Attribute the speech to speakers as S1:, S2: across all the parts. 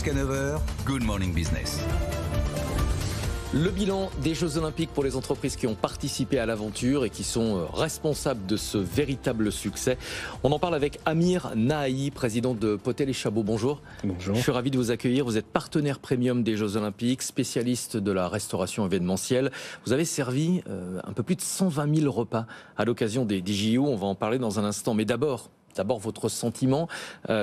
S1: Jusqu'à 9h, Good Morning Business.
S2: Le bilan des Jeux Olympiques pour les entreprises qui ont participé à l'aventure et qui sont responsables de ce véritable succès. On en parle avec Amir Nahaï, président de Potel & Chabot. Bonjour.
S3: Bonjour.
S2: Je suis ravi de vous accueillir. Vous êtes partenaire premium des Jeux Olympiques, spécialiste de la restauration événementielle. Vous avez servi un peu plus de 120 000 repas à l'occasion des JO. On va en parler dans un instant. Mais d'abord votre sentiment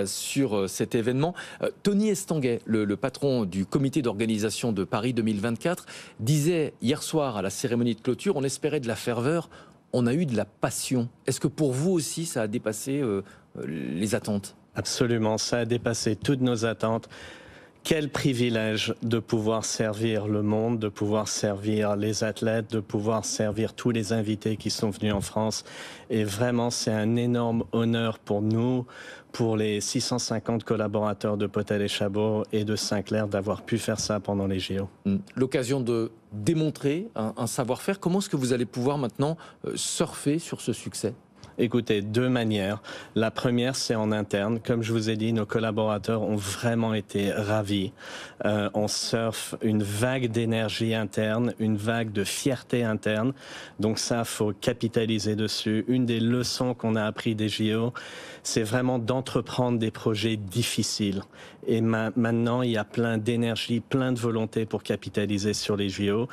S2: sur cet événement. Tony Estanguet, le patron du comité d'organisation de Paris 2024, disait hier soir à la cérémonie de clôture, on espérait de la ferveur, on a eu de la passion. Est-ce que pour vous aussi, ça a dépassé les attentes ?
S3: Absolument, ça a dépassé toutes nos attentes. Quel privilège de pouvoir servir le monde, de pouvoir servir les athlètes, de pouvoir servir tous les invités qui sont venus en France. Et vraiment, c'est un énorme honneur pour nous, pour les 650 collaborateurs de Potel & Chabot et de Sinclair d'avoir pu faire ça pendant les JO.
S2: L'occasion de démontrer un savoir-faire. Comment est-ce que vous allez pouvoir maintenant surfer sur ce succès ?
S3: Écoutez, deux manières. La première, c'est en interne. Comme je vous ai dit, nos collaborateurs ont vraiment été ravis. On surfe une vague d'énergie interne, une vague de fierté interne. Donc ça, faut capitaliser dessus. Une des leçons qu'on a appris des JO, c'est vraiment d'entreprendre des projets difficiles. Et maintenant, il y a plein d'énergie, plein de volonté pour capitaliser sur les JO.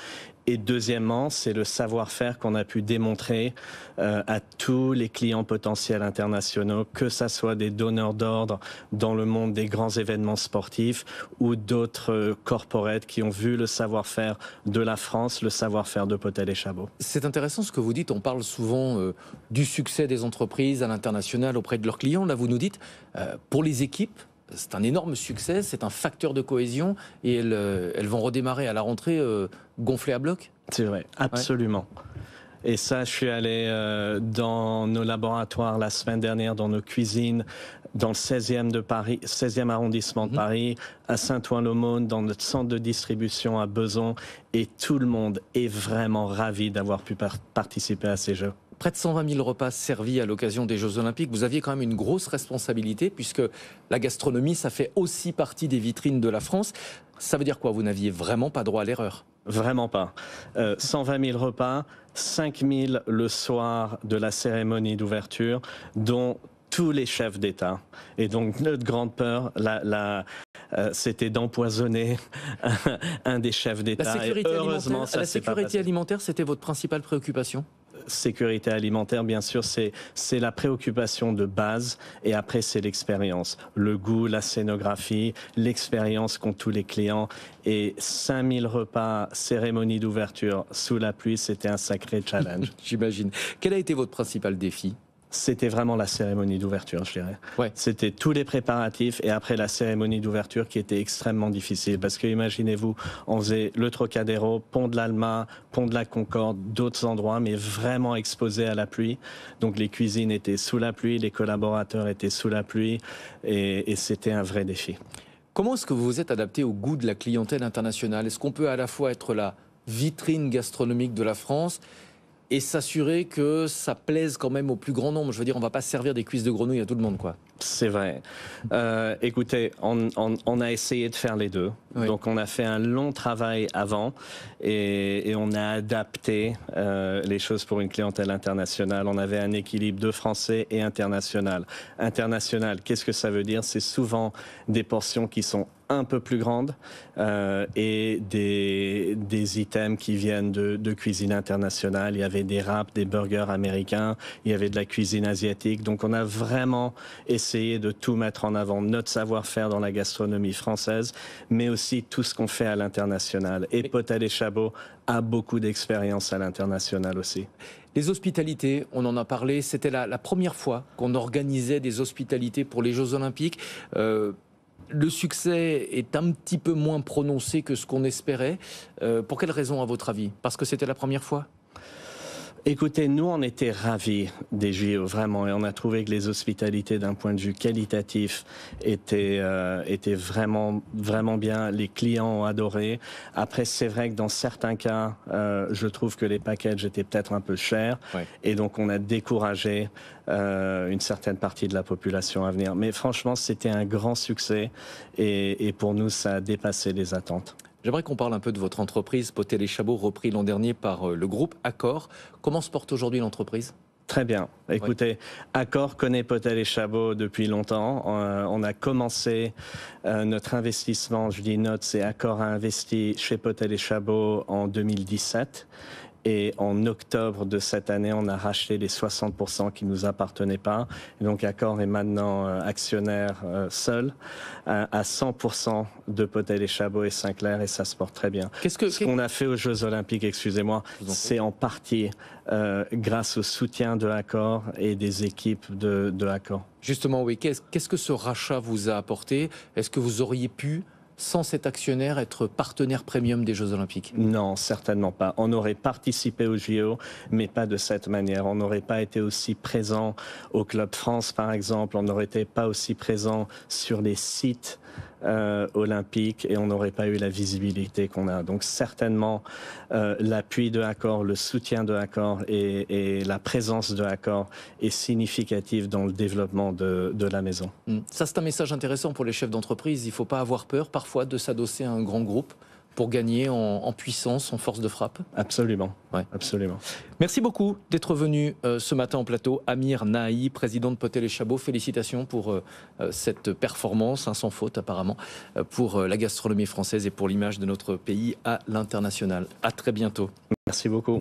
S3: Et deuxièmement, c'est le savoir-faire qu'on a pu démontrer à tous les clients potentiels internationaux, que ça soit des donneurs d'ordre dans le monde des grands événements sportifs ou d'autres corporates qui ont vu le savoir-faire de la France, le savoir-faire de Potel & Chabot.
S2: C'est intéressant ce que vous dites. On parle souvent du succès des entreprises à l'international auprès de leurs clients. Là, vous nous dites, pour les équipes, c'est un énorme succès, c'est un facteur de cohésion et elles vont redémarrer à la rentrée gonflées à bloc.
S3: C'est vrai, absolument. Ouais. Et ça, je suis allé dans nos laboratoires la semaine dernière, dans nos cuisines, dans le 16e de Paris, 16e arrondissement de Paris, à Saint-Ouen-l'Aumône, dans notre centre de distribution à Besançon, et tout le monde est vraiment ravi d'avoir pu participer à ces Jeux.
S2: Près de 120 000 repas servis à l'occasion des Jeux Olympiques. Vous aviez quand même une grosse responsabilité puisque la gastronomie, ça fait aussi partie des vitrines de la France. Ça veut dire quoi ? Vous n'aviez vraiment pas droit à l'erreur ?
S3: Vraiment pas. 120 000 repas, 5 000 le soir de la cérémonie d'ouverture, dont tous les chefs d'État. Et donc notre grande peur, c'était d'empoisonner un des chefs d'État.
S2: La sécurité alimentaire, c'était votre principale préoccupation ?
S3: Sécurité alimentaire, bien sûr, c'est la préoccupation de base et après c'est l'expérience, le goût, la scénographie, l'expérience qu'ont tous les clients et 5000 repas, cérémonie d'ouverture sous la pluie, c'était un sacré challenge.
S2: J'imagine. Quel a été votre principal défi ?
S3: C'était vraiment la cérémonie d'ouverture, je dirais. Ouais. C'était tous les préparatifs et après la cérémonie d'ouverture qui était extrêmement difficile. Parce que imaginez-vous, on faisait le Trocadéro, Pont de l'Alma, Pont de la Concorde, d'autres endroits, mais vraiment exposés à la pluie. Donc les cuisines étaient sous la pluie, les collaborateurs étaient sous la pluie et c'était un vrai défi.
S2: Comment est-ce que vous vous êtes adapté au goût de la clientèle internationale ? Est-ce qu'on peut à la fois être la vitrine gastronomique de la France et s'assurer que ça plaise quand même au plus grand nombre ? Je veux dire, on ne va pas servir des cuisses de grenouille à tout le monde, quoi.
S3: C'est vrai. Écoutez, on a essayé de faire les deux. Oui. Donc, on a fait un long travail avant et on a adapté les choses pour une clientèle internationale. On avait un équilibre de français et international. International, qu'est-ce que ça veut dire ? C'est souvent des portions qui sont un peu plus grandes et des items qui viennent de cuisine internationale. Il y avait des wraps, des burgers américains, il y avait de la cuisine asiatique. Donc on a vraiment essayé de tout mettre en avant, notre savoir-faire dans la gastronomie française, mais aussi tout ce qu'on fait à l'international. Et Potel & Chabot a beaucoup d'expérience à l'international aussi.
S2: Les hospitalités, on en a parlé, c'était la première fois qu'on organisait des hospitalités pour les Jeux Olympiques. Le succès est un petit peu moins prononcé que ce qu'on espérait. Pour quelle raison, à votre avis ? Parce que c'était la première fois ?
S3: Écoutez, nous, on était ravis des JO, vraiment, et on a trouvé que les hospitalités, d'un point de vue qualitatif, étaient vraiment, vraiment bien. Les clients ont adoré. Après, c'est vrai que dans certains cas, je trouve que les packages étaient peut-être un peu chers, ouais. Et donc on a découragé une certaine partie de la population à venir. Mais franchement, c'était un grand succès, et pour nous, ça a dépassé les attentes.
S2: J'aimerais qu'on parle un peu de votre entreprise, Potel & Chabot, repris l'an dernier par le groupe Accor. Comment se porte aujourd'hui l'entreprise ?
S3: Très bien. Écoutez, oui. Accor connaît Potel & Chabot depuis longtemps. On a commencé notre investissement, je dis notre, c'est Accor a investi chez Potel & Chabot en 2017. Et en octobre de cette année, on a racheté les 60% qui ne nous appartenaient pas. Et donc Accor est maintenant actionnaire seul à 100% de Potel & Chabot et Sinclair, et ça se porte très bien. Ce qu'on a fait aux Jeux Olympiques, excusez-moi, c'est en partie grâce au soutien de Accor et des équipes de Accor.
S2: Justement, oui. Qu'est-ce que ce rachat vous a apporté ? Est-ce que vous auriez pu, sans cet actionnaire, être partenaire premium des Jeux Olympiques ?
S3: Non, certainement pas. On aurait participé aux JO, mais pas de cette manière. On n'aurait pas été aussi présent au Club France, par exemple. On n'aurait été pas aussi présent sur les sites olympiques, et on n'aurait pas eu la visibilité qu'on a. Donc certainement, l'appui de Accor, le soutien de Accor et la présence de Accor est significative dans le développement de la maison.
S2: Ça, c'est un message intéressant pour les chefs d'entreprise. Il ne faut pas avoir peur parfois de s'adosser à un grand groupe pour gagner en puissance, en force de frappe.
S3: Absolument,
S2: ouais.
S3: Absolument.
S2: Merci beaucoup d'être venu ce matin en plateau. Amir Nahaï, président de Potel & Chabot, félicitations pour cette performance, sans faute apparemment, pour la gastronomie française et pour l'image de notre pays à l'international. À très bientôt.
S3: Merci beaucoup.